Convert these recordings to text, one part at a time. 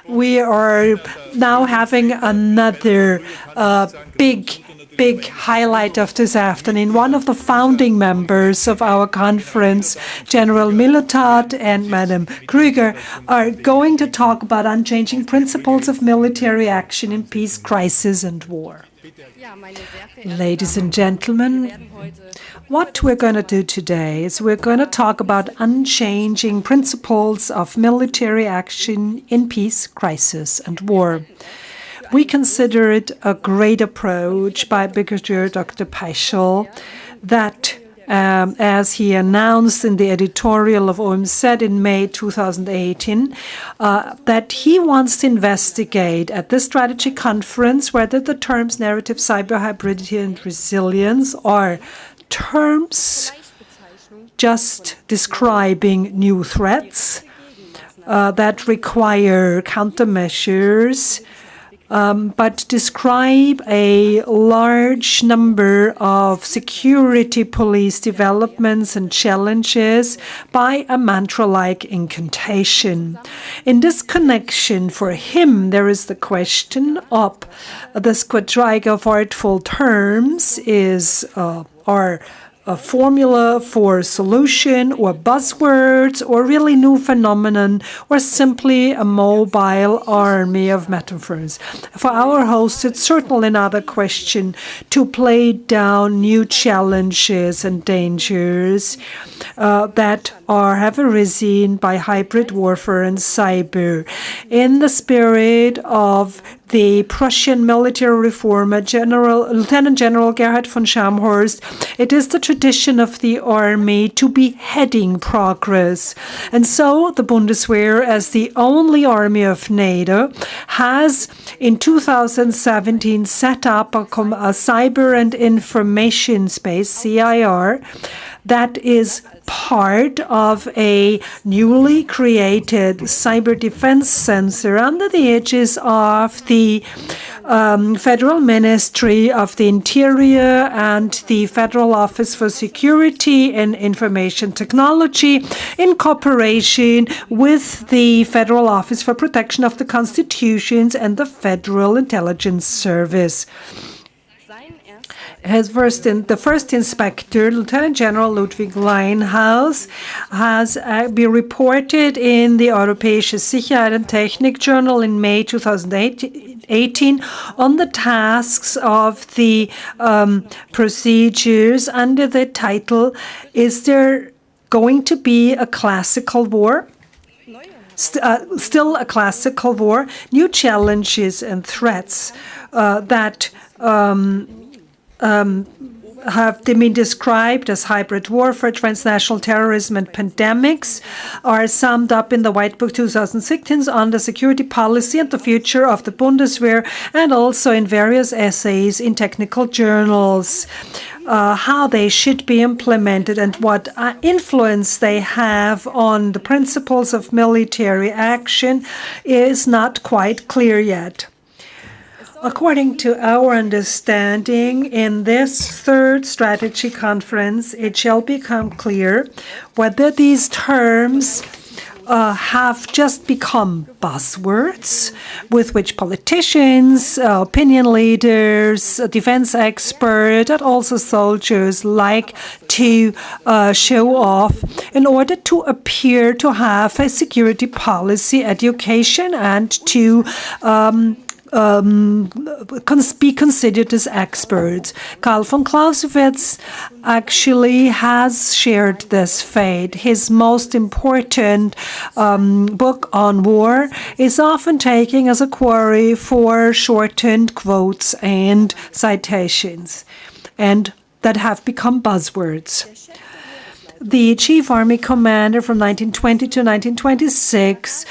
we are now having another big highlight of this afternoon. One of the founding members of our conference, General Milotat and Madam Krueger, are going to talk about unchanging principles of military action in peace, crisis, and war. Ladies and gentlemen, what we're going to do today is we're going to talk about unchanging principles of military action in peace, crisis, and war. We consider it a great approach by Brigadier Dr. Peischel that, as he announced in the editorial of OMZ in May 2018, that he wants to investigate at this strategy conference whether the terms narrative, cyber hybridity, and resilience are terms just describing new threats that require countermeasures, but describe a large number of security police developments and challenges by a mantra-like incantation. In this connection, for him, there is the question of this quadriga of artful terms are a formula for solution or buzzwords or really new phenomenon or simply a mobile army of metaphors. For our host, it's certainly not a question to play down new challenges and dangers that have arisen by hybrid warfare and cyber. In the spirit of the Prussian military reformer, Lieutenant General Gerhard von Scharnhorst, it is the tradition of the army to be heading progress. And so the Bundeswehr, as the only army of NATO, has in 2017 set up a cyber and information space, CIR, that is part of a newly created cyber defense center under the aegis of the Federal Ministry of the Interior and the Federal Office for Security and Information Technology in cooperation with the Federal Office for Protection of the Constitutions and the Federal Intelligence Service. The first inspector, Lieutenant General Ludwig Leinhaus, has been reported in the Europäische Sicherheit und Technik Journal in May 2018 on the tasks of the procedures under the title, "Is there going to be a classical war?" Still a classical war, new challenges and threats that have been described as hybrid warfare, transnational terrorism, and pandemics are summed up in the Weissbuch 2016 on the security policy and the future of the Bundeswehr, and also in various essays in technical journals. How they should be implemented and what influence they have on the principles of military action is not quite clear yet. According to our understanding, in this third strategy conference, it shall become clear whether these terms have just become buzzwords with which politicians, opinion leaders, defense experts, and also soldiers like to show off in order to appear to have a security policy, education, and to be considered as experts. Karl von Clausewitz actually has shared this fate. His most important book on war is often taken as a quarry for shortened quotes and citations, and that have become buzzwords. The Chief Army Commander from 1920 to 1926,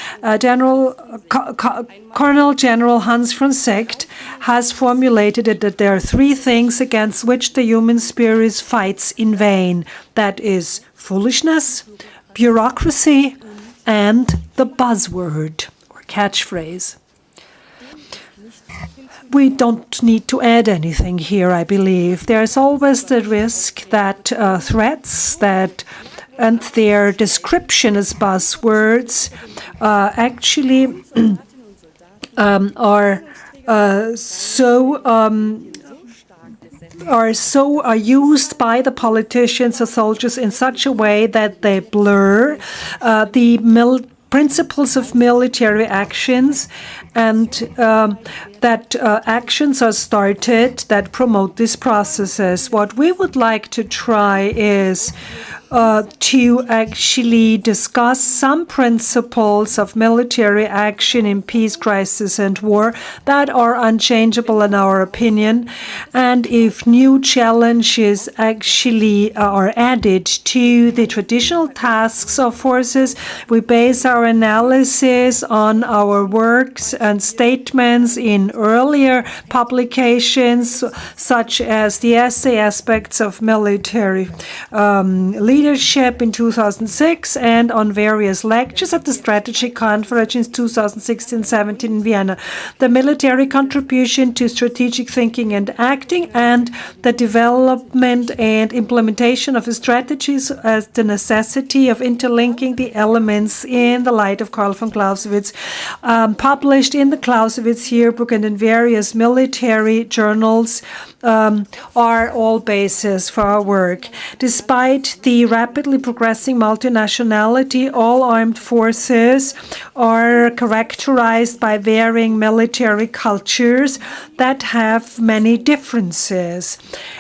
Colonel General Hans von Seeckt, has formulated it that there are three things against which the human spirit fights in vain. That is foolishness, bureaucracy, and the buzzword or catchphrase. We don't need to add anything here, I believe. There's always the risk that threats and their description as buzzwords actually are used by the politicians or soldiers in such a way that they blur the principles of military actions, and that actions are started that promote these processes. What we would like to try is to actually discuss some principles of military action in peace, crisis, and war that are unchangeable in our opinion. And if new challenges actually are added to the traditional tasks of forces, we base our analysis on our works and statements in earlier publications, such as the essay Aspects of Military Leadership in 2006, and on various lectures at the Strategiekonferenz in 2016-17 in Vienna. The military contribution to strategic thinking and acting, and the development and implementation of strategies as the necessity of interlinking the elements in the light of Karl von Clausewitz, published in the Clausewitz Yearbook and in various military journals, are all basis for our work. Despite the rapidly progressing multinationality, all armed forces are characterized by varying military cultures that have many differences.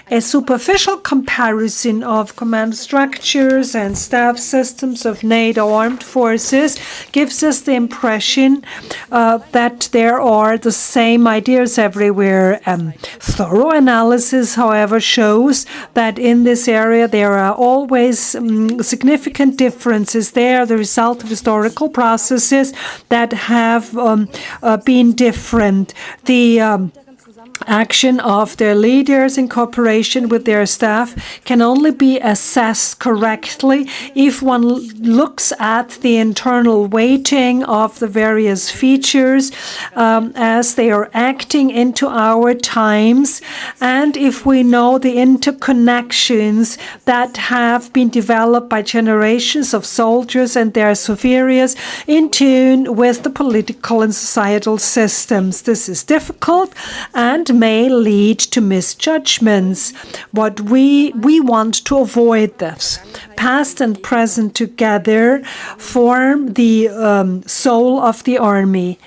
A superficial comparison of command structures and staff systems of NATO armed forces gives us the impression that there are the same ideas everywhere. Thorough analysis, however, shows that in this area there are always significant differences. They are the result of historical processes that have been different. The action of their leaders in cooperation with their staff can only be assessed correctly if one looks at the internal weighting of the various features as they are acting into our times, and if we know the interconnections that have been developed by generations of soldiers and their superiors in tune with the political and societal systems. This is difficult and may lead to misjudgments. What we want to avoid this. Past and present together form the soul of the army.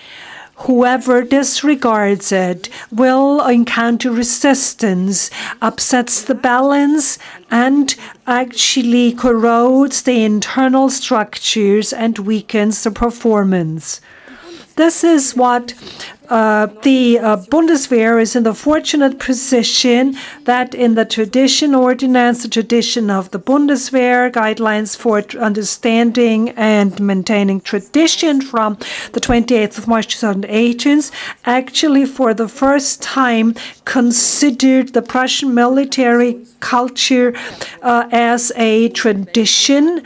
Whoever disregards it will encounter resistance, upsets the balance, and actually corrodes the internal structures and weakens the performance. This is what the Bundeswehr is in the fortunate position that in the tradition ordinance, the tradition of the Bundeswehr, guidelines for understanding and maintaining tradition from the 28th of March 2018, actually for the first time considered the Prussian military culture as a tradition,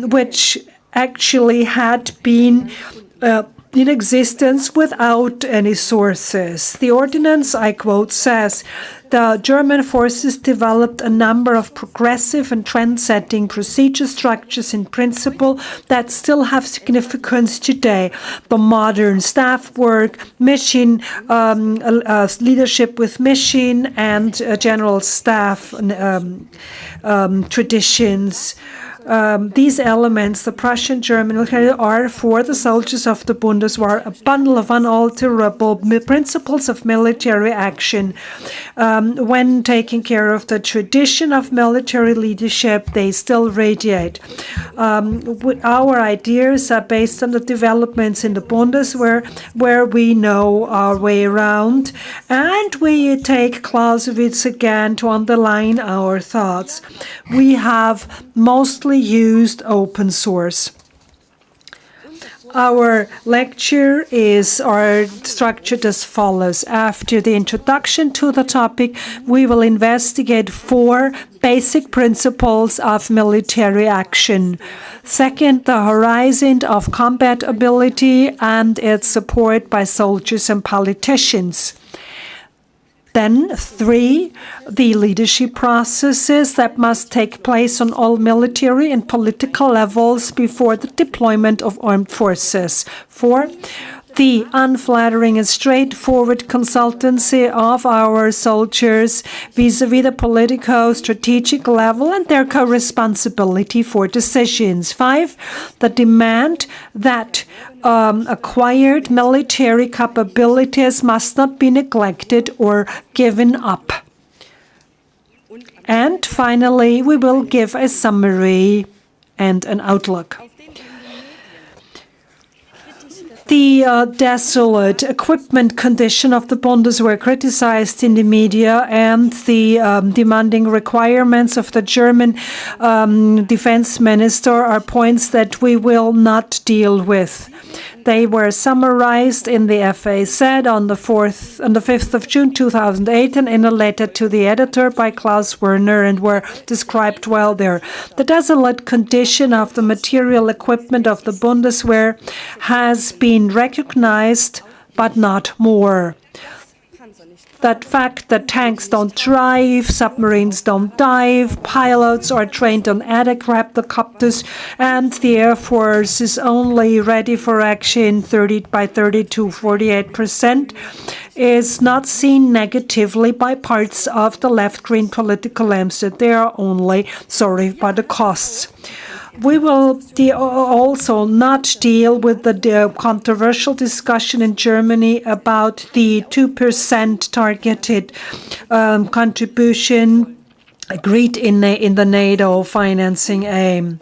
which actually had been in existence without any sources. The ordinance, I quote, says, the German forces developed a number of progressive and trend-setting procedure structures in principle that still have significance today. The modern staff work, mission, leadership with mission, and general staff traditions. These elements, the Prussian German military, are for the soldiers of the Bundeswehr a bundle of unalterable principles of military action. When taking care of the tradition of military leadership, they still radiate. Our ideas are based on the developments in the Bundeswehr, where we know our way around, and we take Clausewitz again to underline our thoughts. We have mostly used open source. Our lecture is structured as follows. After the introduction to the topic, we will investigate 4 basic principles of military action. Second, the horizon of combat ability and its support by soldiers and politicians. Then 3, the leadership processes that must take place on all military and political levels before the deployment of armed forces. 4, the unflattering and straightforward consultancy of our soldiers vis-à-vis the politico-strategic level and their co-responsibility for decisions. 5, the demand that acquired military capabilities must not be neglected or given up. And finally, we will give a summary and an outlook. The desolate equipment condition of the Bundeswehr criticized in the media and the demanding requirements of the German defense minister are points that we will not deal with. They were summarized in the FAZ on the 5th of June 2008 and in a letter to the editor by Klaus Werner and were described well there. The desolate condition of the material equipment of the Bundeswehr has been recognized, but not more. That fact that tanks don't drive, submarines don't dive, pilots are trained on adequate helicopters, and the Air Force is only ready for action 30 to 48%, is not seen negatively by parts of the left-green political landscape. They are only sorry by the costs. We will also not deal with the controversial discussion in Germany about the 2% targeted contribution agreed in the NATO financing aim.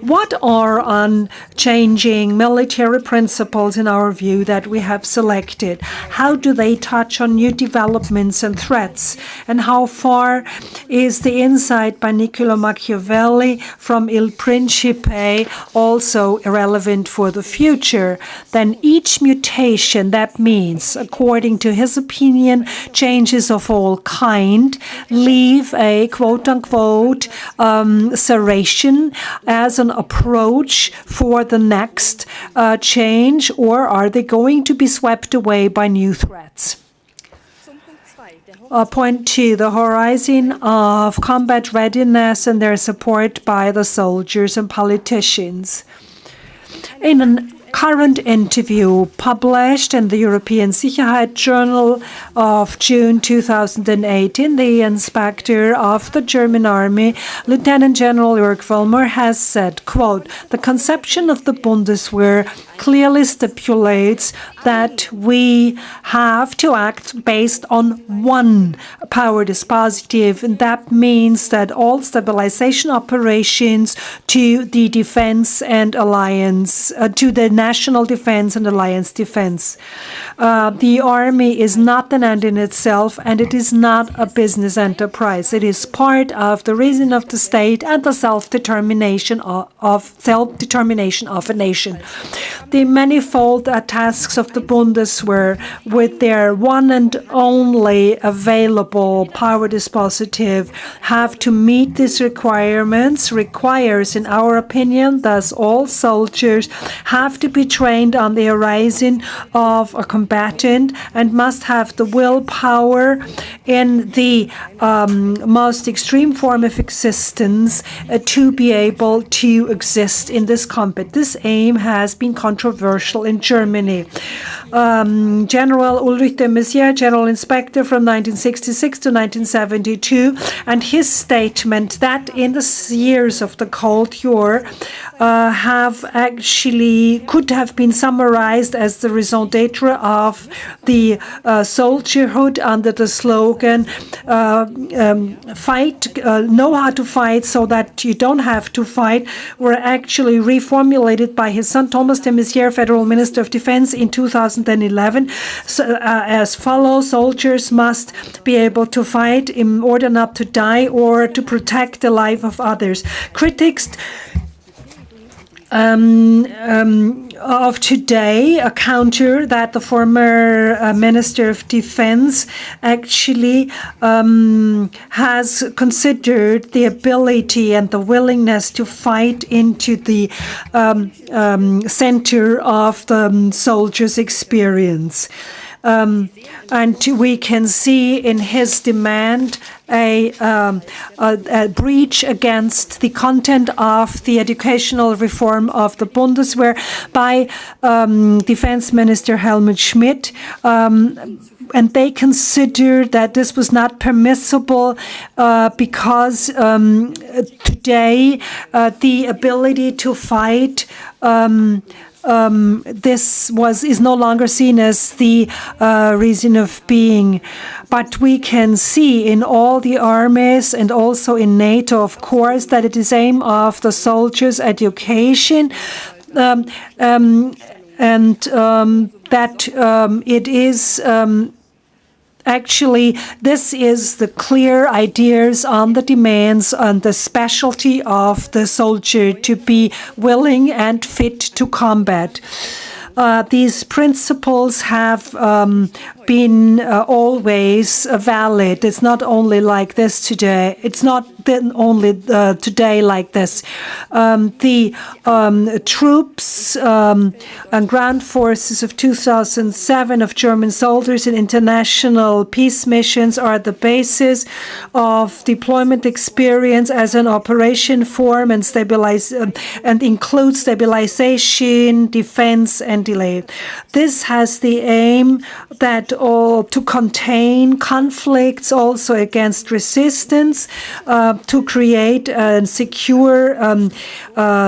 What are unchanging military principles in our view that we have selected? How do they touch on new developments and threats? And how far is the insight by Niccolo Machiavelli from Il Principe also relevant for the future? Then each mutation, that means, according to his opinion, changes of all kind, leave a quote-unquote serration as an approach for the next change, or are they going to be swept away by new threats? Point 2, the horizon of combat readiness and their support by the soldiers and politicians. In an current interview published in the European Sicherheit Journal of June 2018, the inspector of the German army, Lieutenant General Jörg Vollmer, has said, quote, "The conception of the Bundeswehr clearly stipulates that we have to act based on one power dispositive, and that means that all stabilization operations to the defense and alliance, to the national defense and alliance defense. The army is not an end in itself, and it is not a business enterprise. It is part of the reason of the state and the self-determination of a nation. The manifold tasks of the Bundeswehr, with their one and only available power dispositive, have to meet these requirements, requires, in our opinion, thus all soldiers have to be trained on the horizon of a combatant and must have the willpower in the most extreme form of existence to be able to exist in this combat. This aim has been controversial in Germany. General Ulrich de Maizière, General Inspector from 1966 to 1972, and his statement that in the years of the Cold War could have been summarized as the raison d'etre of the soldierhood under the slogan fight, know how to fight so that you don't have to fight, were actually reformulated by his son Thomas de Maizière, Federal Minister of Defense, in 2011 as follows: soldiers must be able to fight in order not to die or to protect the life of others. Critics of today counter that the former Minister of Defense actually has considered the ability and the willingness to fight into the center of the soldier's experience. And we can see in his demand a breach against the content of the educational reform of the Bundeswehr by Defense Minister Helmut Schmidt. And they consider that this was not permissible because today the ability to fight is no longer seen as the reason of being. But we can see in all the armies and also in NATO, of course, that it is aim of the soldiers' education and that it is actually, this is the clear ideas on the demands on the specialty of the soldier to be willing and fit to combat. These principles have been always valid. It's not only like this today. It's not only today like this. The troops and ground forces of 2007 of German soldiers in international peace missions are the basis of deployment experience as an operation form and and includes stabilization, defense, and delay. This has the aim that to contain conflicts, also against resistance, to create a secure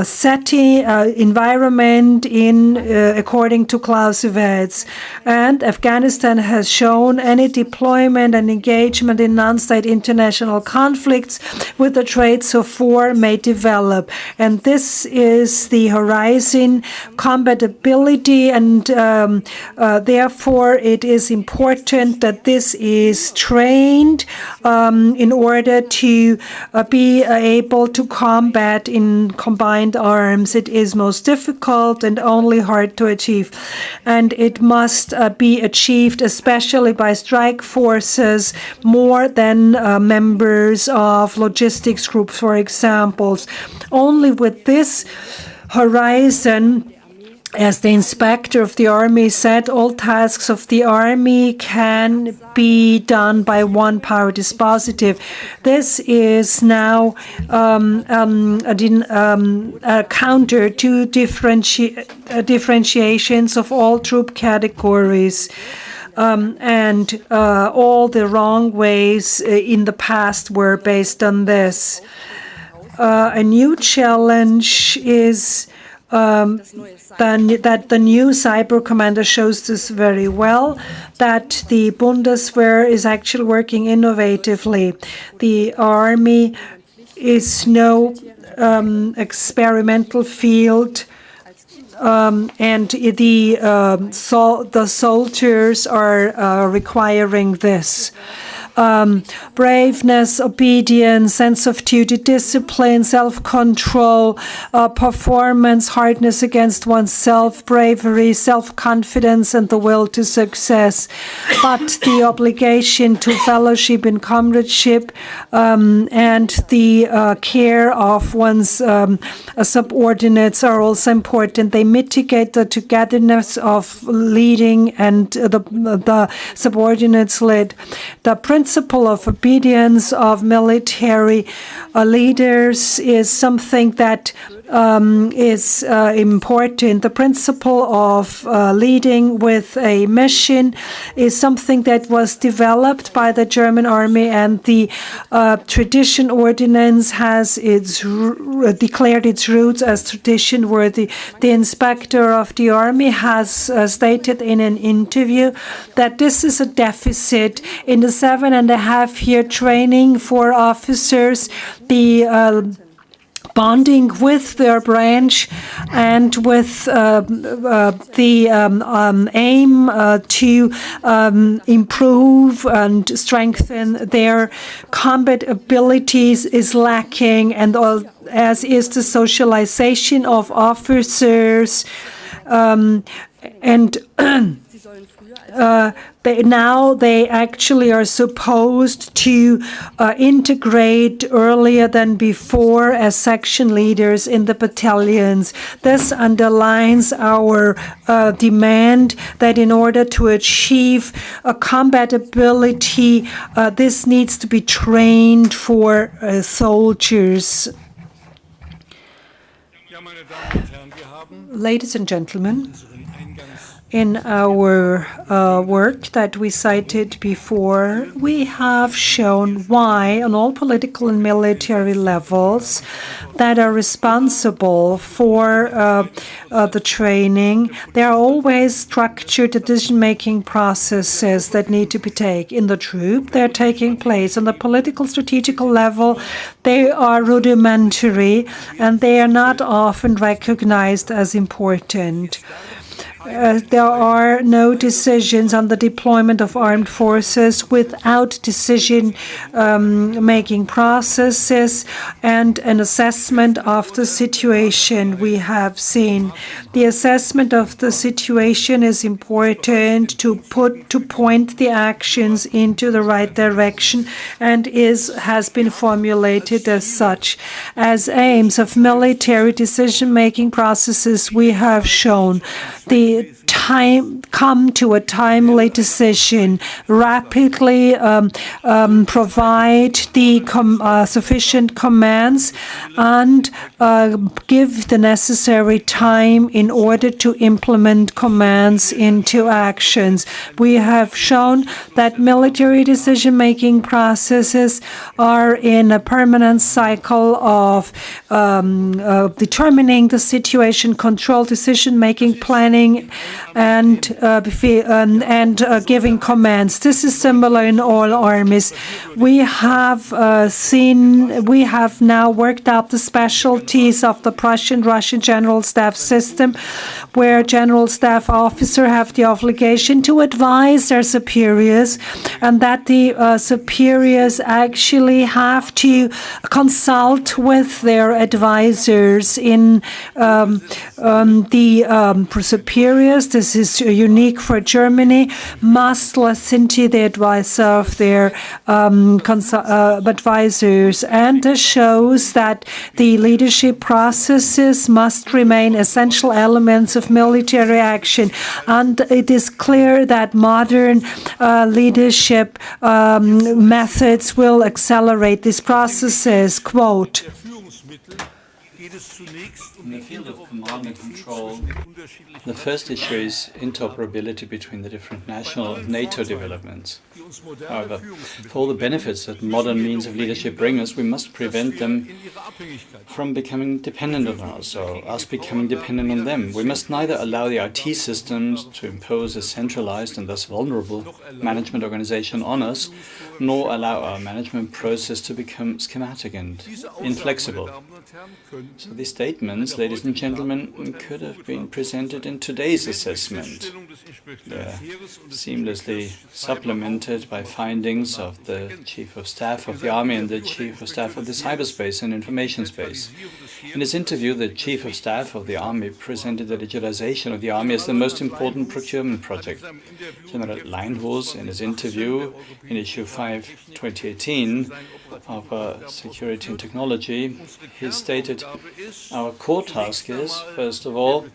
setting, environment according to Clausewitz. And Afghanistan has shown any deployment and engagement in non-state international conflicts with the traits of war may develop. And this is the horizon compatibility, and therefore it is important that this is trained in order to be able to combat in combined arms. It is most difficult and only hard to achieve. And it must be achieved especially by strike forces more than members of logistics groups, for example. Only with this horizon, as the inspector of the army said, all tasks of the army can be done by one power dispositive. This is now a counter to differentiations of all troop categories. And all the wrong ways in the past were based on this. A new challenge is that the new cyber commander shows this very well, that the Bundeswehr is actually working innovatively. The army is no experimental field, and the soldiers are requiring this. Braveness, obedience, sense of duty, discipline, self-control, performance, hardness against oneself, bravery, self-confidence, and the will to success. But the obligation to fellowship and comradeship and the care of one's subordinates are also important. They mitigate the togetherness of leading and the subordinates led. The principle of obedience of military leaders is something that is important. The principle of leading with a mission is something that was developed by the German army, and the tradition ordinance has declared its roots as tradition worthy. The inspector of the army has stated in an interview that this is a deficit in the 7.5-year training for officers. The bonding with their branch and with the aim to improve and strengthen their combat abilities is lacking, and as is the socialization of officers and they actually are supposed to integrate earlier than before as section leaders in the battalions. This underlines our demand that in order to achieve a combat ability, this needs to be trained for soldiers. Ladies and gentlemen, in our work that we cited before, we have shown why on all political and military levels that are responsible for the training, there are always structured decision-making processes that need to be taken. In the troop, they're taking place. On the political strategical level, they are rudimentary and they are not often recognized as important. There are no decisions on the deployment of armed forces without decision-making processes and an assessment of the situation we have seen. The assessment of the situation is important to point the actions into the right direction and has been formulated as such. As aims of military decision-making processes, we have shown the come to a timely decision, rapidly provide the sufficient commands, and give the necessary time in order to implement commands into actions. We have shown that military decision-making processes are in a permanent cycle of determining the situation, control, decision-making, planning, and giving commands. This is similar in all armies. We have now worked out the specialties of the Russian General Staff system, where General Staff officers have the obligation to advise their superiors, and that the superiors actually have to consult with their advisors in the superiors. This is unique for Germany, must listen to the advice of their advisors, and this shows that the leadership processes must remain essential elements of military action. And it is clear that modern leadership methods will accelerate these processes. Quote, in the field of command and control, the first issue is interoperability between the different national and NATO developments. However, for all the benefits that modern means of leadership bring us, we must prevent them from becoming dependent on us, or us becoming dependent on them. We must neither allow the IT systems to impose a centralized and thus vulnerable management organization on us, nor allow our management process to become schematic and inflexible. So these statements, ladies and gentlemen, could have been presented in today's assessment. They're seamlessly supplemented by findings of the Chief of Staff of the Army and the Chief of Staff of the Cyberspace and Information Space. In his interview, the Chief of Staff of the Army presented the digitalization of the Army as the most important procurement project. General Leinhus, in his interview in issue 5/2018 of Security and Technology, he stated, "Our core task is, first of all,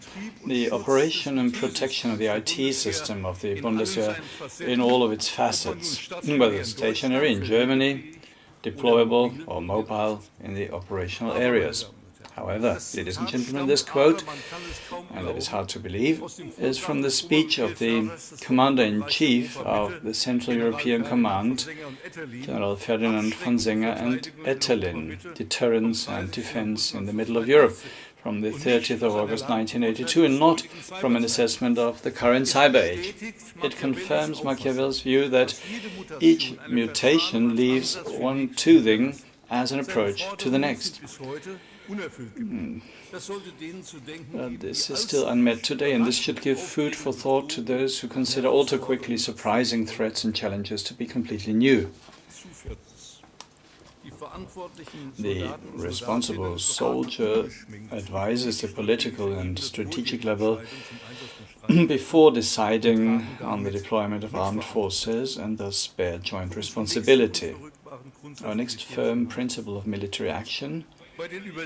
the operation and protection of the IT system of the Bundeswehr in all of its facets, whether stationary in Germany, deployable or mobile in the operational areas." However, ladies and gentlemen, this quote, and that is hard to believe, is from the speech of the Commander-in-Chief of the Central European Command, General Ferdinand von Senger and Ettelin, Deterrence and Defense in the Middle of Europe, from the 30th of August 1982, and not from an assessment of the current cyber age. It confirms Machiavelli's view that each mutation leaves one toothing as an approach to the next. This is still unmet today, and this should give food for thought to those who consider all too quickly surprising threats and challenges to be completely new. The responsible soldier advises the political and strategic level before deciding on the deployment of armed forces and thus bear joint responsibility. Our next firm principle of military action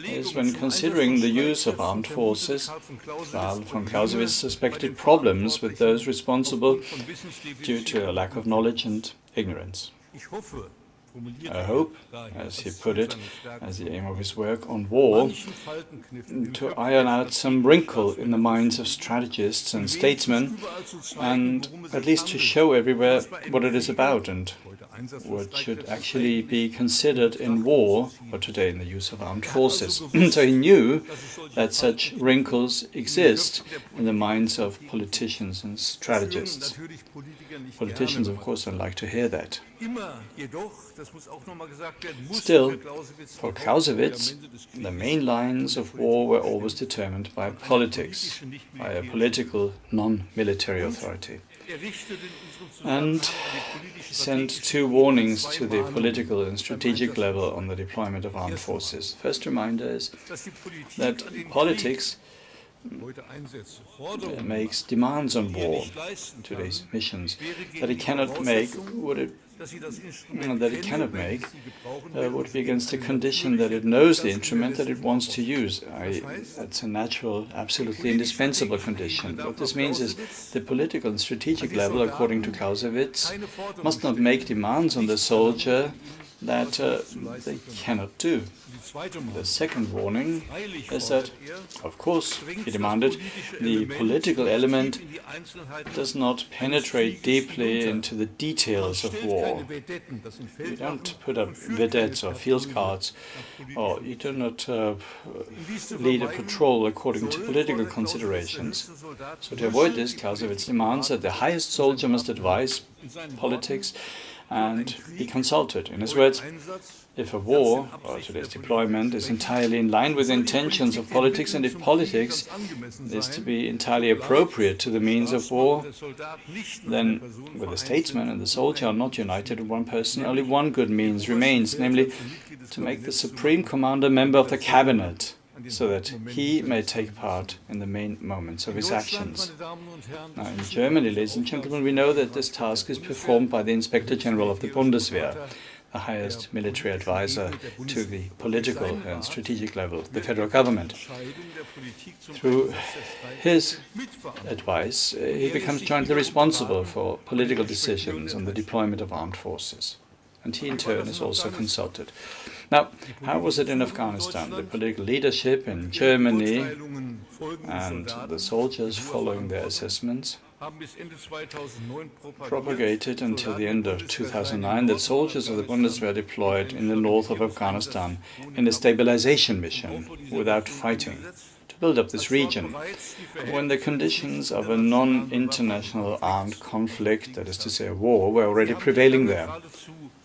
is when considering the use of armed forces, Karl von Clausewitz suspected problems with those responsible due to a lack of knowledge and ignorance. I hope, as he put it, as the aim of his work on war, to iron out some wrinkle in the minds of strategists and statesmen, and at least to show everywhere what it is about and what should actually be considered in war, or today in the use of armed forces. So he knew that such wrinkles exist in the minds of politicians and strategists. Politicians, of course, don't like to hear that. Still, for Clausewitz, the main lines of war were always determined by politics, by a political, non-military authority. And he sent two warnings to the political and strategic level on the deployment of armed forces. First reminder is that politics makes demands on war, today's missions, that it cannot make would be against the condition that it knows the instrument that it wants to use. That's a natural, absolutely indispensable condition. What this means is the political and strategic level, according to Clausewitz, must not make demands on the soldier that they cannot do. The second warning is that, of course, he demanded, the political element does not penetrate deeply into the details of war. You don't put up vedettes or field cards, or you do not lead a patrol according to political considerations. So to avoid this, Clausewitz demands that the highest soldier must advise politics and be consulted. In his words, if a war, or today's deployment, is entirely in line with the intentions of politics, and if politics is to be entirely appropriate to the means of war, then with the statesman and the soldier are not united in one person, only one good means remains, namely to make the supreme commander member of the cabinet, so that he may take part in the main moments of his actions. Now, in Germany, ladies and gentlemen, we know that this task is performed by the Inspector General of the Bundeswehr, the highest military advisor to the political and strategic level, the federal government. Through his advice, he becomes jointly responsible for political decisions on the deployment of armed forces. And he, in turn, is also consulted. Now, how was it in Afghanistan? The political leadership in Germany and the soldiers, following their assessments, propagated until the end of 2009 that soldiers of the Bundeswehr deployed in the north of Afghanistan in a stabilization mission without fighting, to build up this region, when the conditions of a non-international armed conflict, that is to say a war, were already prevailing there.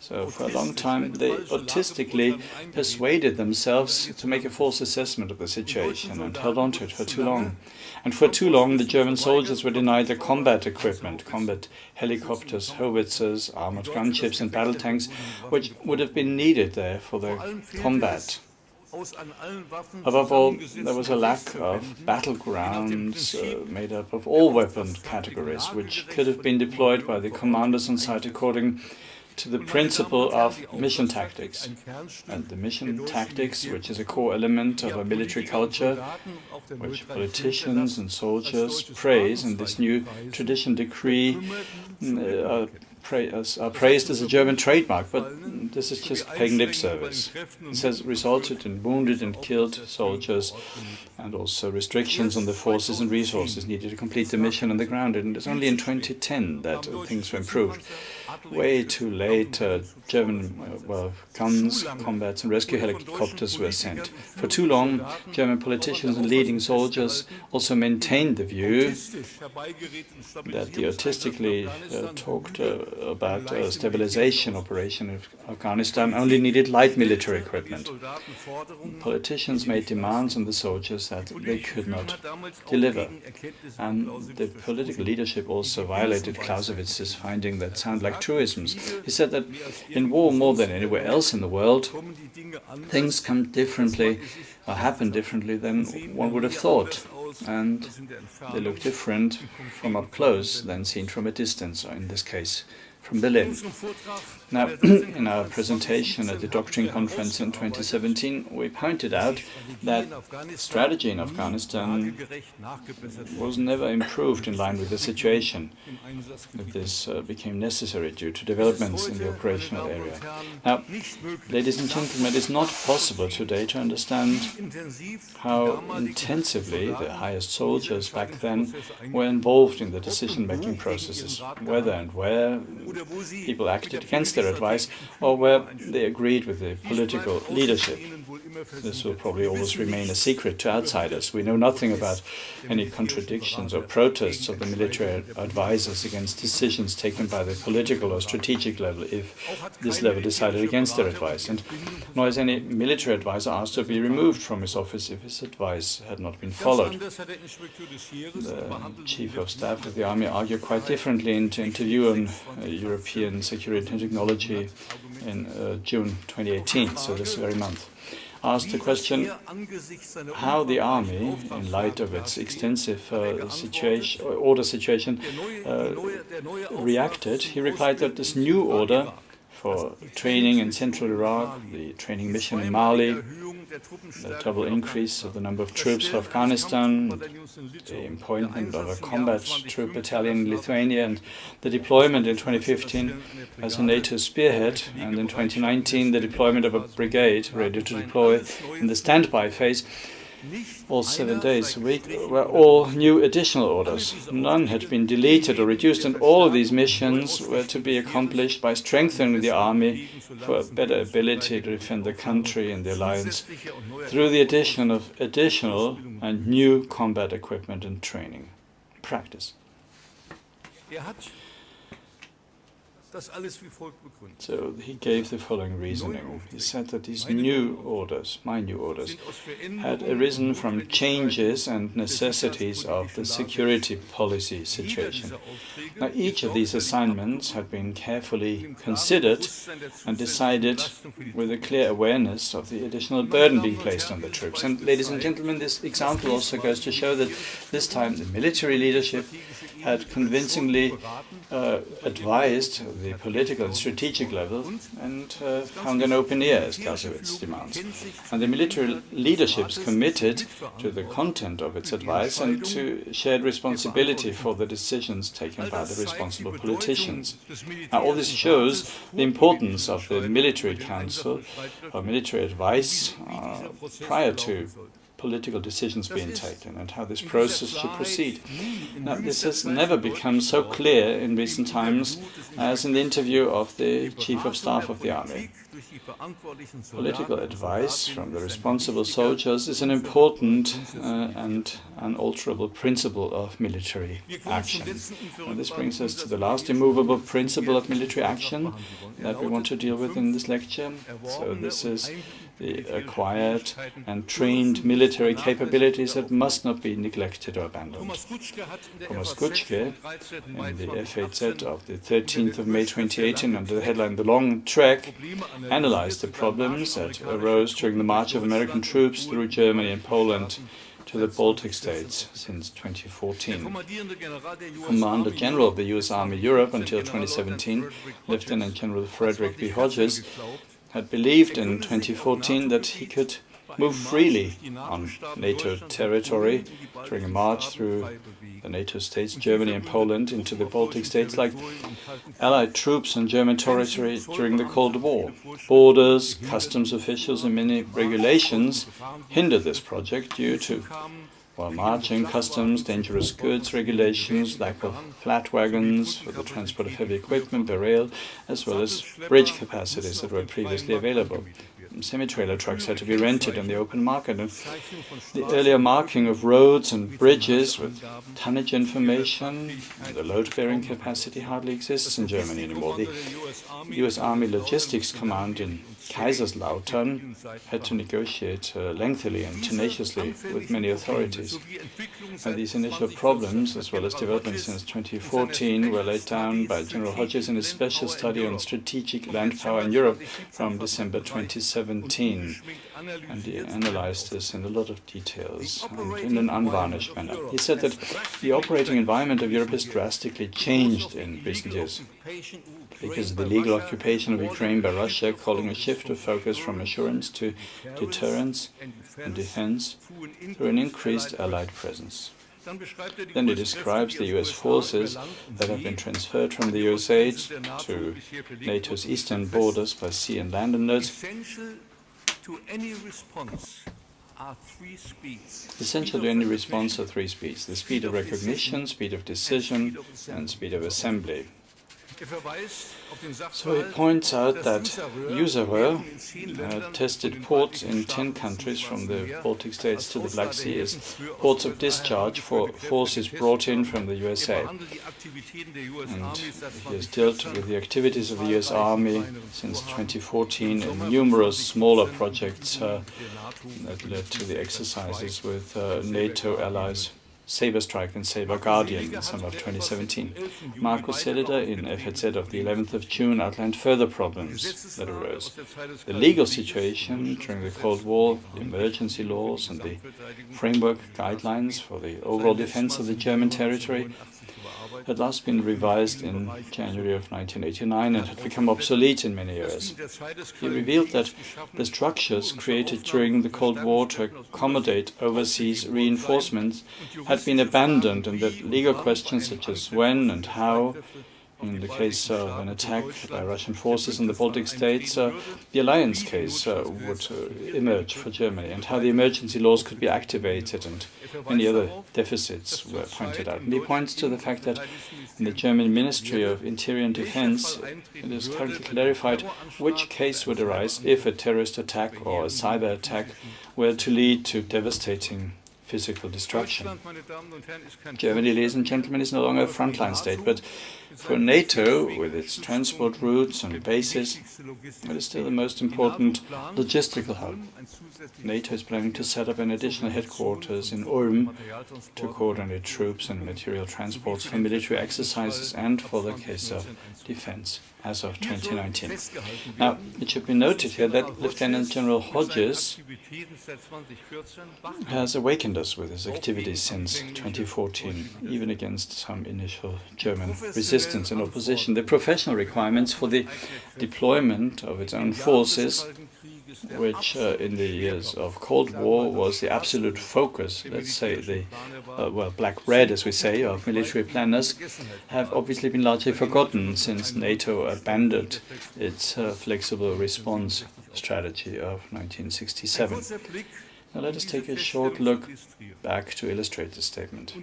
So for a long time they autistically persuaded themselves to make a false assessment of the situation and held on to it for too long. And for too long the German soldiers were denied their combat equipment, combat helicopters, howitzers, armored gunships and battle tanks, which would have been needed there for their combat. Above all, there was a lack of battlegrounds made up of all weapon categories, which could have been deployed by the commanders on site according to the principle of mission tactics. And the mission tactics, which is a core element of a military culture, which politicians and soldiers praise in this new tradition decree, are praised as a German trademark, but this is just paying lip service. It has resulted in wounded and killed soldiers and also restrictions on the forces and resources needed to complete the mission on the ground. And it's only in 2010 that things were improved. Way too late, German guns, combats and rescue helicopters were sent. For too long, German politicians and leading soldiers also maintained the view that the autistically talked about stabilization operation of Afghanistan only needed light military equipment. Politicians made demands on the soldiers that they could not deliver. And the political leadership also violated Clausewitz's finding that sound like truisms. He said that in war, more than anywhere else in the world, things come differently or happen differently than one would have thought. And they look different from up close than seen from a distance, or in this case, from Berlin. Now, in our presentation at the Doctrine Conference in 2017, we pointed out that strategy in Afghanistan was never improved in line with the situation. That this became necessary due to developments in the operational area. Now, ladies and gentlemen, it is not possible today to understand how intensively the highest soldiers back then were involved in the decision-making processes, whether and where people acted against their advice or where they agreed with the political leadership. This will probably always remain a secret to outsiders. We know nothing about any contradictions or protests of the military advisors against decisions taken by the political or strategic level if this level decided against their advice. And nor is any military advisor asked to be removed from his office if his advice had not been followed. The Chief of Staff of the Army argued quite differently in an interview on European security and technology in June 2018, so this very month. Asked the question how the Army, in light of its extensive order situation, reacted. He replied that this new order for training in central Iraq, the training mission in Mali, the double increase of the number of troops for Afghanistan, the appointment of a combat troop battalion in Lithuania, and the deployment in 2015 as a NATO spearhead, and in 2019 the deployment of a brigade ready to deploy in the standby phase, all 7 days a week, were all new additional orders. None had been deleted or reduced, and all of these missions were to be accomplished by strengthening the army for a better ability to defend the country and the alliance through the addition of additional and new combat equipment and training. Practice. So he gave the following reasoning. He said that these new orders, my new orders, had arisen from changes and necessities of the security policy situation. Now, each of these assignments had been carefully considered and decided with a clear awareness of the additional burden being placed on the troops. And ladies and gentlemen, this example also goes to show that this time the military leadership had convincingly advised the political and strategic level and found an open ear as Clausewitz demands. And the military leadership committed to the content of its advice and to shared responsibility for the decisions taken by the responsible politicians. Now, all this shows the importance of the military council or military advice prior to political decisions being taken and how this process should proceed. Now, this has never become so clear in recent times as in the interview of the Chief of Staff of the Army. Political advice from the responsible soldiers is an important and unalterable principle of military action. And this brings us to the last immovable principle of military action that we want to deal with in this lecture. So this is the acquired and trained military capabilities that must not be neglected or abandoned. Thomas Kutschke, in the FAZ of the 13th of May 2018, under the headline The Long Trek, analyzed the problems that arose during the march of American troops through Germany and Poland to the Baltic states since 2014. Commander General of the U.S. Army Europe until 2017, Lieutenant General Frederick B. Hodges, had believed in 2014 that he could move freely on NATO territory during a march through the NATO states, Germany and Poland, into the Baltic states like Allied troops on German territory during the Cold War. Borders, customs officials and many regulations hindered this project due to, while marching, customs, dangerous goods regulations, lack of flat wagons for the transport of heavy equipment by rail, as well as bridge capacities that were previously available. Semi-trailer trucks had to be rented on the open market, and the earlier marking of roads and bridges with tonnage information and the load-bearing capacity hardly exists in Germany anymore. The U.S. Army Logistics Command in Kaiserslautern had to negotiate lengthily and tenaciously with many authorities. And these initial problems, as well as developments since 2014, were laid down by General Hodges in a special study on strategic land power in Europe from December 2017. And he analyzed this in a lot of details and in an unvarnished manner. He said that the operating environment of Europe has drastically changed in recent years because of the legal occupation of Ukraine by Russia, calling a shift of focus from assurance to deterrence and defense through an increased Allied presence. Then he describes the US forces that have been transferred from the USA to NATO's eastern borders by sea and land, and notes, essential to any response are three speeds: the speed of recognition, speed of decision, and speed of assembly. So he points out that Userer tested ports in 10 countries from the Baltic states to the Black Sea as ports of discharge for forces brought in from the USA. And he has dealt with the activities of the US Army since 2014 in numerous smaller projects that led to the exercises with NATO allies Saber Strike and Saber Guardian in the summer of 2017. Markus Selleder in FAZ of the 11th of June outlined further problems that arose. The legal situation during the Cold War, the emergency laws and the framework guidelines for the overall defense of the German territory had last been revised in January of 1989 and had become obsolete in many areas. He revealed that the structures created during the Cold War to accommodate overseas reinforcements had been abandoned, and that legal questions such as when and how, in the case of an attack by Russian forces in the Baltic states, the alliance case would emerge for Germany, and how the emergency laws could be activated, and many other deficits were pointed out. And he points to the fact that in the German Ministry of Interior and Defense, it is currently clarified which case would arise if a terrorist attack or a cyber attack were to lead to devastating physical destruction. Germany, ladies and gentlemen, is no longer a frontline state, but for NATO, with its transport routes and bases, it is still the most important logistical hub. NATO is planning to set up an additional headquarters in Ulm to coordinate troops and material transports for military exercises and for the case of defense as of 2019. Now, it should be noted here that Lieutenant General Hodges has awakened us with his activities since 2014, even against some initial German resistance and opposition. The professional requirements for the deployment of its own forces, which in the years of Cold War was the absolute focus, let's say the black-red, as we say, of military planners, have obviously been largely forgotten since NATO abandoned its flexible response strategy of 1967. Now let us take a short look back to illustrate this statement.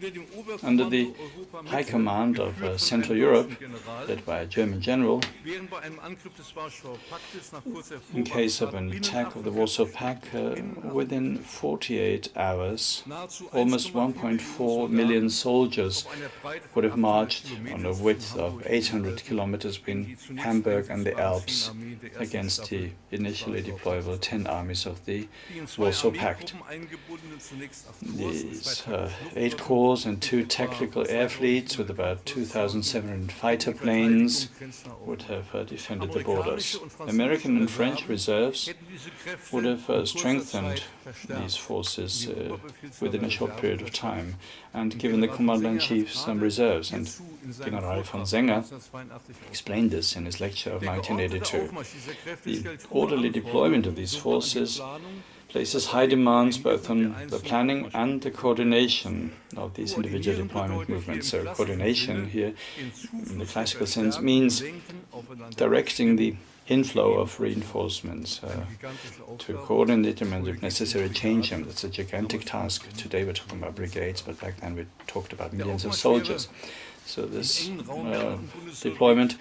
Under the high command of Central Europe, led by a German general, in case of an attack of the Warsaw Pact, within 48 hours, almost 1.4 million soldiers would have marched on a width of 800 kilometers between Hamburg and the Alps against the initially deployable 10 armies of the Warsaw Pact. These 8 corps and 2 tactical air fleets with about 2,700 fighter planes would have defended the borders. American and French reserves would have strengthened these forces within a short period of time and given the Commander-in-Chief some reserves, and General von Senger explained this in his lecture of 1982. The orderly deployment of these forces places high demands both on the planning and the coordination of these individual deployment movements. So coordination here, in the classical sense, means directing the inflow of reinforcements to coordinate them and, if necessary, change them. That's a gigantic task. Today we're talking about brigades, but back then we talked about millions of soldiers. So this deployment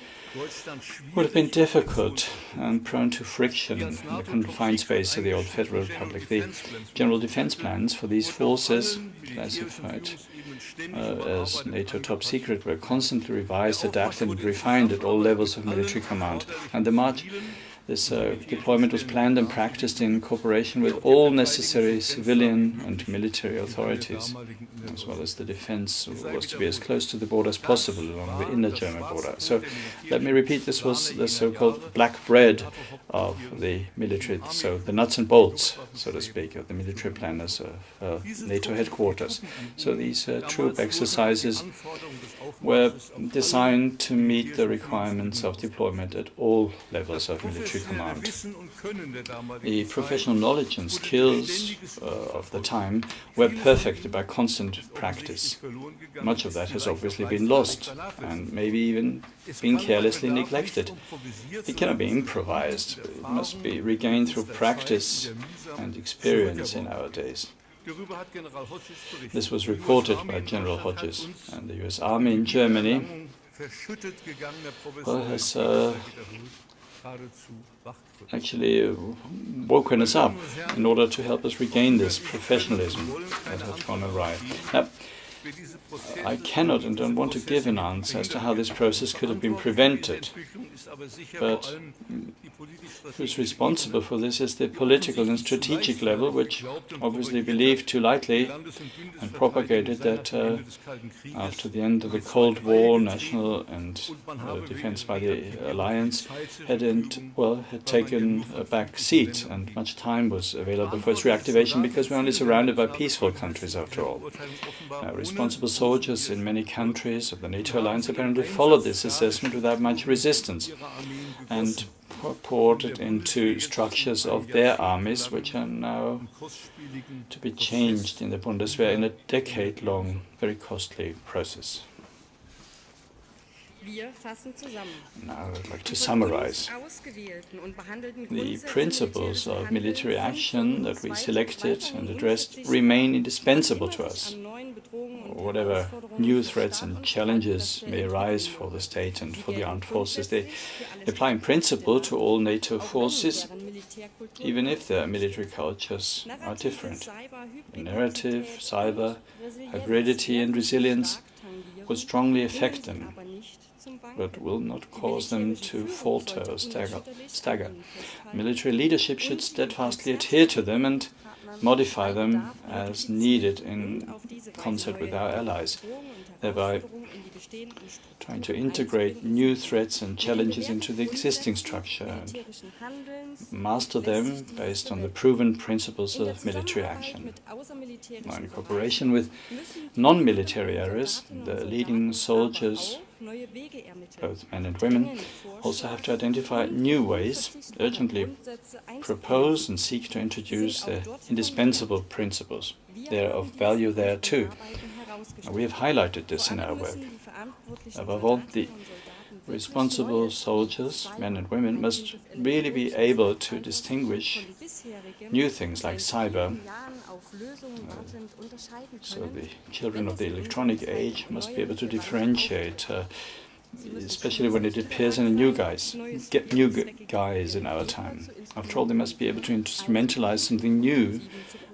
would have been difficult and prone to friction in the confined space of the old Federal Republic. The general defense plans for these forces, classified as NATO top secret, were constantly revised, adapted and refined at all levels of military command. And the march This deployment was planned and practiced in cooperation with all necessary civilian and military authorities, as well as the defense was to be as close to the border as possible along the inner German border. So let me repeat, this was the so-called black bread of the military, so the nuts and bolts, so to speak, of the military planners of NATO headquarters. So these troop exercises were designed to meet the requirements of deployment at all levels of military command. The professional knowledge and skills of the time were perfected by constant practice. Much of that has obviously been lost and maybe even been carelessly neglected. It cannot be improvised. It must be regained through practice and experience in our days. This was reported by General Hodges, and the US Army in Germany has actually woken us up in order to help us regain this professionalism that had gone awry. Now, I cannot and don't want to give an answer as to how this process could have been prevented, but who's responsible for this is the political and strategic level, which obviously believed too lightly and propagated that after the end of the Cold War, national and defense by the alliance had taken a back seat, and much time was available for its reactivation because we're only surrounded by peaceful countries after all. Responsible soldiers in many countries of the NATO alliance apparently followed this assessment without much resistance and poured it into structures of their armies, which are now to be changed in the Bundeswehr in a decade-long, very costly process. Now I'd like to summarize. The principles of military action that we selected and addressed remain indispensable to us. Whatever new threats and challenges may arise for the state and for the armed forces, they apply in principle to all NATO forces, even if their military cultures are different. The narrative, cyber, hybridity and resilience will strongly affect them, but will not cause them to falter or stagger. Military leadership should steadfastly adhere to them and modify them as needed in concert with our allies, thereby trying to integrate new threats and challenges into the existing structure and master them based on the proven principles of military action. Now, in cooperation with non-military areas, the leading soldiers, both men and women, also have to identify new ways, urgently propose and seek to introduce the indispensable principles. They are of value there too. We have highlighted this in our work. Above all, the responsible soldiers, men and women, must really be able to distinguish new things like cyber. So the children of the electronic age must be able to differentiate, especially when it appears in a new guise in our time. After all, they must be able to instrumentalize something new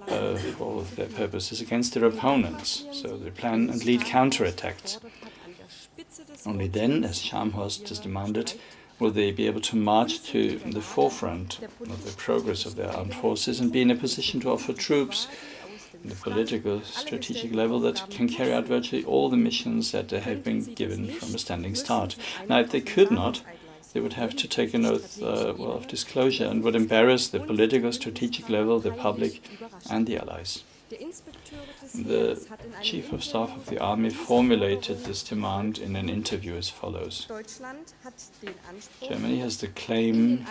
for their purposes against their opponents, so they plan and lead counterattacks. Only then, as Scharnhorst has demanded, will they be able to march to the forefront of the progress of their armed forces and be in a position to offer troops at the political, strategic level that can carry out virtually all the missions that they have been given from a standing start. Now, if they could not, they would have to take an oath of disclosure and would embarrass the political, strategic level, the public and the allies. The Chief of Staff of the Army formulated this demand in an interview as follows. Germany has the claim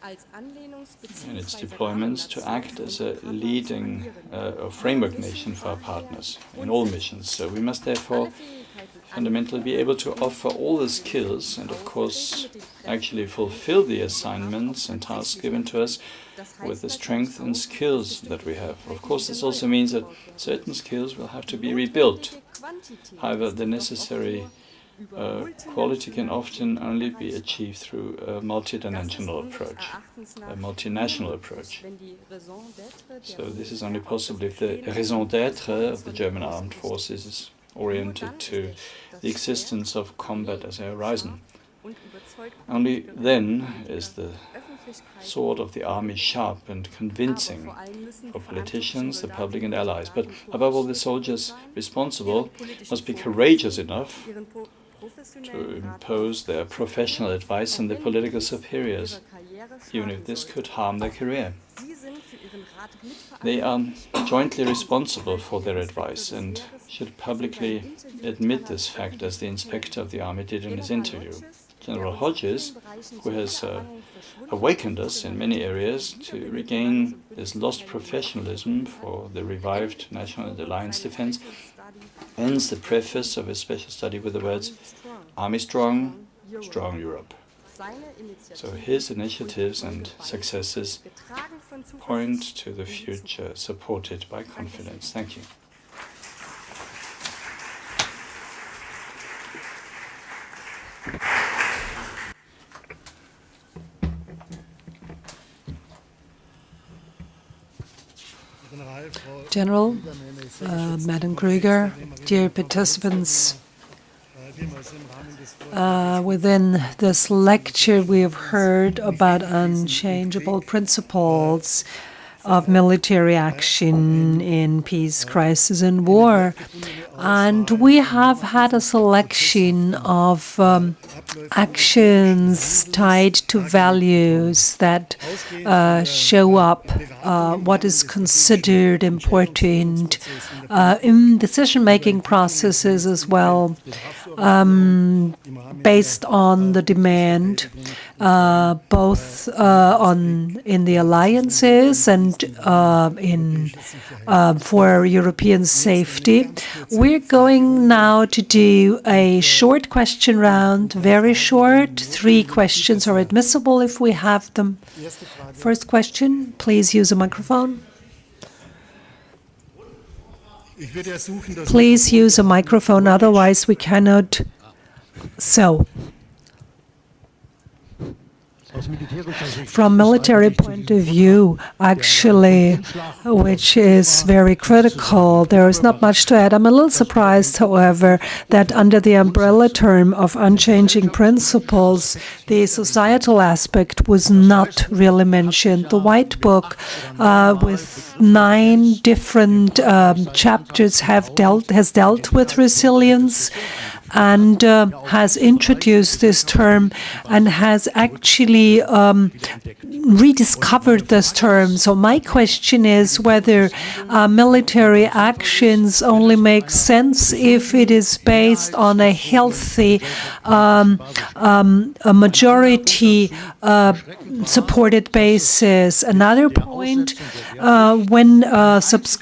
in its deployments to act as a leading or framework nation for our partners in all missions. So we must therefore fundamentally be able to offer all the skills and, of course, actually fulfill the assignments and tasks given to us with the strength and skills that we have. Of course, this also means that certain skills will have to be rebuilt. However, the necessary quality can often only be achieved through a multidimensional approach, a multinational approach. So this is only possible if the raison d'être of the German armed forces is oriented to the existence of combat as a horizon. Only then is the sword of the army sharp and convincing for politicians, the public and allies. But above all, the soldiers responsible must be courageous enough to impose their professional advice on the political superiors, even if this could harm their career. They are jointly responsible for their advice and should publicly admit this fact, as the inspector of the army did in his interview. General Hodges, who has awakened us in many areas to regain this lost professionalism for the revived national and alliance defense, ends the preface of his special study with the words, "Army strong, strong Europe." So his initiatives and successes point to the future, supported by confidence. Thank you. General, Madam Krueger, dear participants, within this lecture we have heard about unchangeable principles of military action in peace, crisis, and war. And we have had a selection of actions tied to values that show up what is considered important in decision-making processes as well, based on the demand both in the alliances and for European safety. We're going now to do a short question round, very short. 3 questions are admissible if we have them. First question, please use a microphone. Please use a microphone, otherwise we cannot. So, from military point of view, actually, which is very critical, there is not much to add. I'm a little surprised, however, that under the umbrella term of unchanging principles, the societal aspect was not really mentioned. The White Book, with 9 different chapters, has dealt with resilience and has introduced this term and has actually rediscovered this term. So my question is whether military actions only make sense if it is based on a healthy, a majority supported basis. Another point, when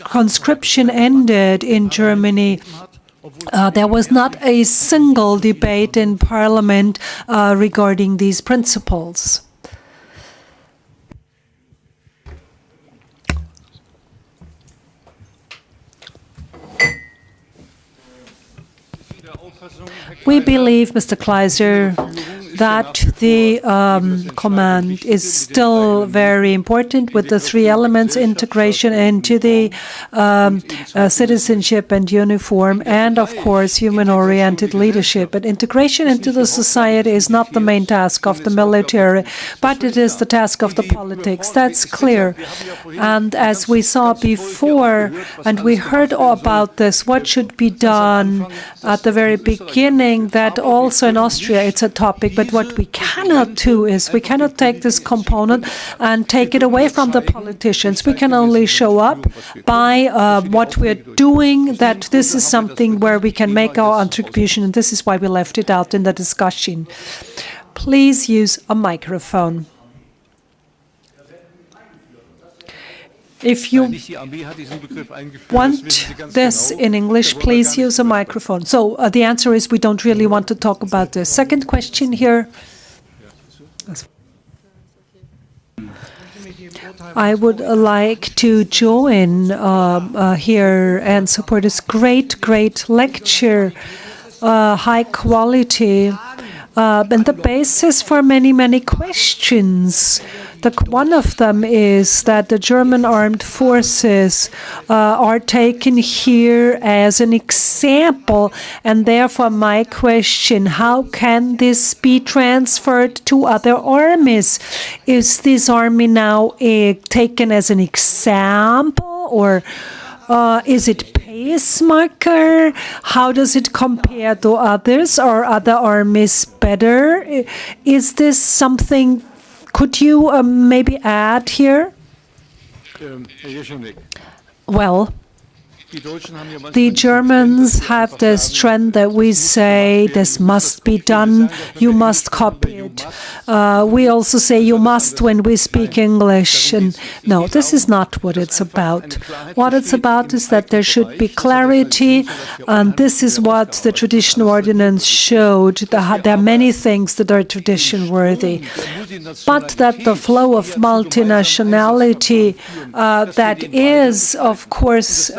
conscription ended in Germany, there was not a single debate in Parliament regarding these principles. We believe, Mr. Kleiser, that the command is still very important with the 3 elements: integration into the citizenship and uniform, and of course human-oriented leadership. But integration into the society is not the main task of the military, but it is the task of the politics. That's clear. And as we saw before, and we heard all about this, what should be done at the very beginning, that also in Austria it's a topic, but what we cannot do is we cannot take this component and take it away from the politicians. We can only show up by what we're doing, that this is something where we can make our contribution, and this is why we left it out in the discussion. Please use a microphone. If you want this in English, please use a microphone. So the answer is we don't really want to talk about this. Second question here. I would like to join here and support this great lecture, high quality, and the basis for many questions One of them is that the German armed forces are taken here as an example, and therefore my question, how can this be transferred to other armies? Is this army now taken as an example, or is it pace marker? How does it compare to others? Are other armies better? Is this something, could you maybe add here? Well, the Germans have this trend that we say this must be done, you must copy it. We also say you must when we speak English. And no, this is not what it's about. What it's about is that there should be clarity, and this is what the tradition ordinance showed. There are many things that are tradition worthy, but that the flow of multinationality that is, of course,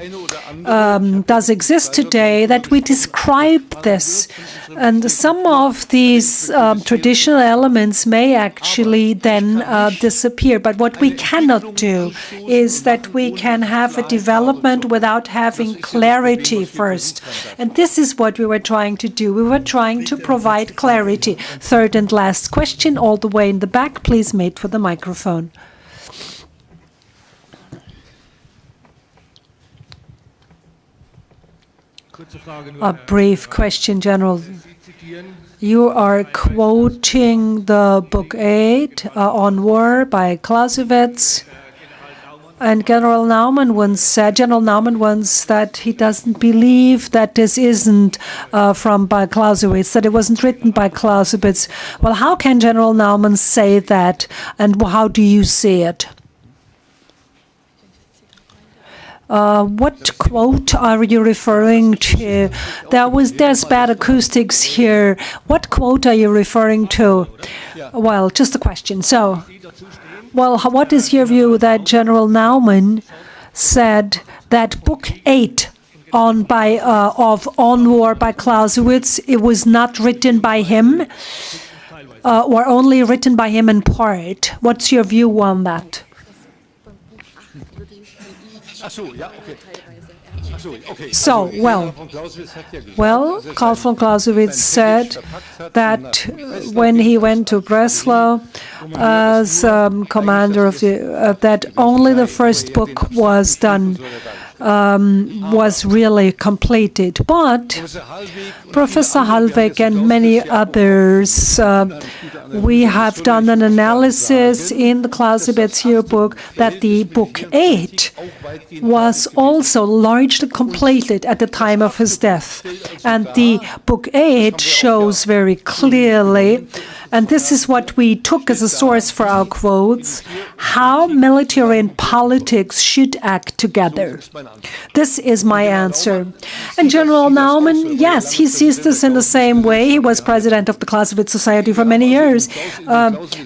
does exist today, that we describe this. And some of these traditional elements may actually then disappear. But what we cannot do is that we can have a development without having clarity first. And this is what we were trying to do. We were trying to provide clarity. Third and last question, all the way in the back. Please wait for the microphone. A brief question, General. You are quoting the Book 8 on War by Clausewitz, and General Naumann once said that he doesn't believe that this isn't by Clausewitz, that it wasn't written by Clausewitz. Well, how can General Naumann say that, and how do you see it? What quote are you referring to? There's bad acoustics here. What quote are you referring to? Well, just a question. So, well, what is your view that General Naumann said that Book 8 on War by Clausewitz, it was not written by him, or only written by him in part? What's your view on that? So, well, Karl von Clausewitz said that when he went to Breslau as commander of that only the first book was done, was really completed. But Professor Hallweg and many others, we have done an analysis in the Clausewitz yearbook that the Book 8 was also largely completed at the time of his death. And the Book 8 shows very clearly, and this is what we took as a source for our quotes, how military and politics should act together. This is my answer. And General Naumann, yes, he sees this in the same way. He was president of the Clausewitz Society for many years.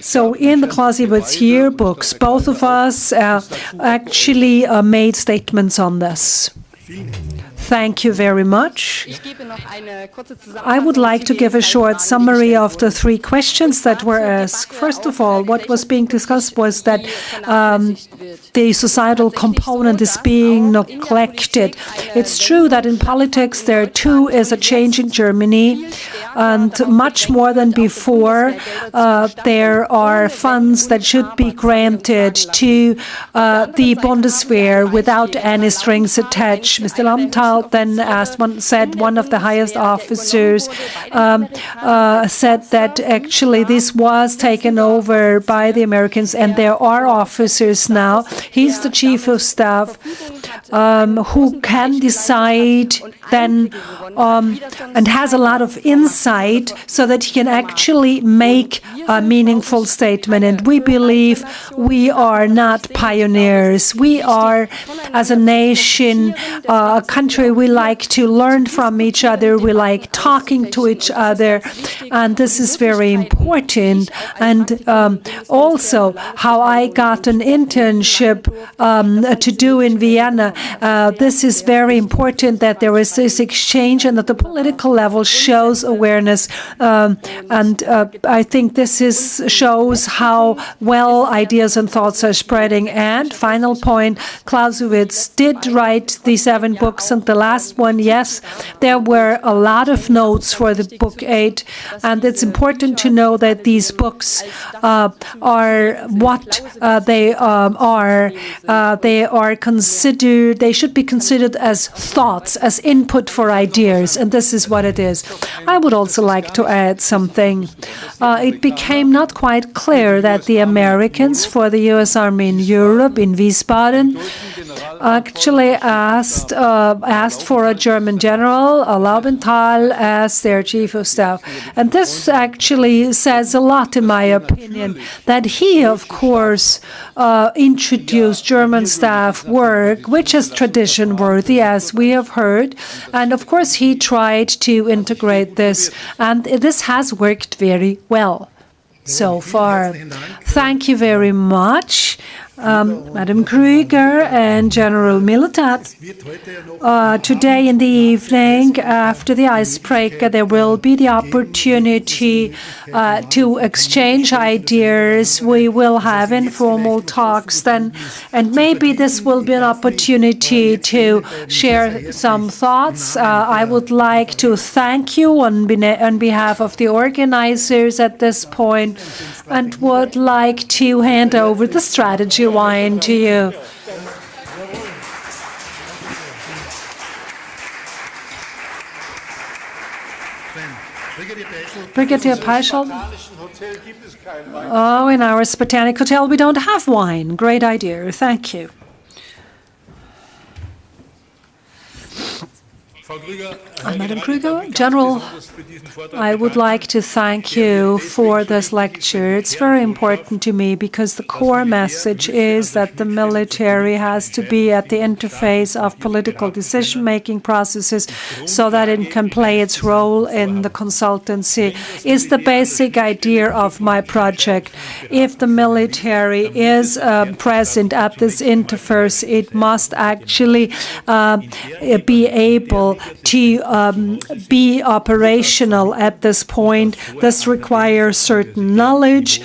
So in the Clausewitz yearbooks, both of us actually made statements on this. Thank you very much. I would like to give a short summary of the three questions that were asked. First of all, what was being discussed was that the societal component is being neglected. It's true that in politics there too is a change in Germany, and much more than before, there are funds that should be granted to the Bundeswehr without any strings attached. Mr. Lamthal then said one of the highest officers said that actually this was taken over by the Americans, and there are officers now. He's the chief of staff who can decide then and has a lot of insight so that he can actually make a meaningful statement. And we believe we are not pioneers. We are, as a nation, a country, we like to learn from each other. We like talking to each other. And this is very important. And also how I got an internship to do in Vienna This is very important that there is this exchange and that the political level shows awareness. And I think this shows how well ideas and thoughts are spreading. And final point, Clausewitz did write the 7 books, and the last one, yes, there were a lot of notes for the book 8, and it's important to know that these books are what they are. They are considered, they should be considered as thoughts, as input for ideas, and this is what it is. I would also like to add something. It became not quite clear that the Americans for the U.S. Army in Europe, in Wiesbaden, actually asked for a German general, Laubenthal, as their chief of staff. And this actually says a lot, in my opinion, that he, of course, introduced German staff work, which is tradition-worthy, as we have heard. And, of course, he tried to integrate this, and this has worked very well so far. Thank you very much, Madam Krueger and General Milotat. Today in the evening, after the icebreaker, there will be the opportunity to exchange ideas. We will have informal talks then, and maybe this will be an opportunity to share some thoughts. I would like to thank you on behalf of the organizers at this point, and would like to hand over the strategy wine to you. Brigadier Peischel. Oh, in our Spartanic Hotel we don't have wine. Great idea. Thank you. Madam Krueger, General, I would like to thank you for this lecture. It's very important to me because the core message is that the military has to be at the interface of political decision-making processes so that it can play its role in the consultancy, is the basic idea of my project. If the military is present at this interface, it must actually be able to be operational at this point. This requires certain knowledge,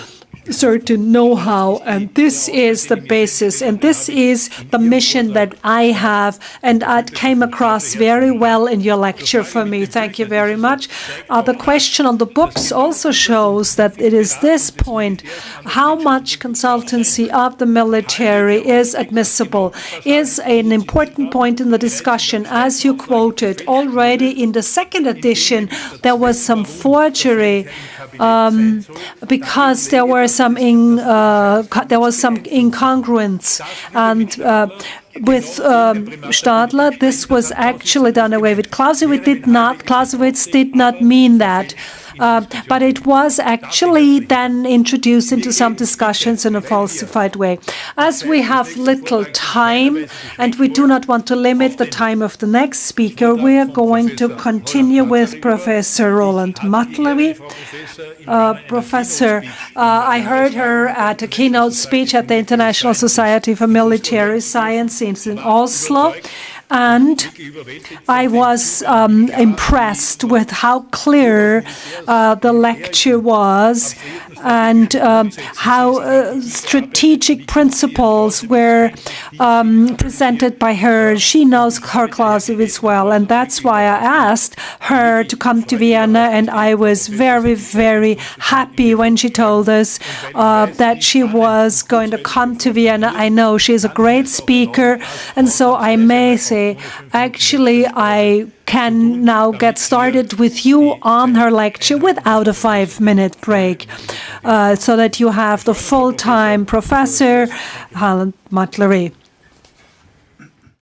certain know-how, and this is the basis, and this is the mission that I have, and it came across very well in your lecture for me. Thank you very much. The question on the books also shows that it is this point, how much consultancy of the military is admissible, is an important point in the discussion. As you quoted, already in the second edition, there was some forgery because there was some incongruence, and with Stadler, this was actually done away with. Clausewitz did not mean that. But it was actually then introduced into some discussions in a falsified way. As we have little time and we do not want to limit the time of the next speaker, we are going to continue with Professor Roland Matlewy. Professor, I heard her at a keynote speech at the International Society for Military Science in Oslo. And I was impressed with how clear the lecture was, and how strategic principles were presented by her. She knows her Clausewitz well, and that's why I asked her to come to Vienna, and I was very, very happy when she told us that she was going to come to Vienna. I know she's a great speaker, and so I may say, actually, I can now get started with you on her lecture without a 5-minute break, so that you have the full time. Professor Roland Matlewy.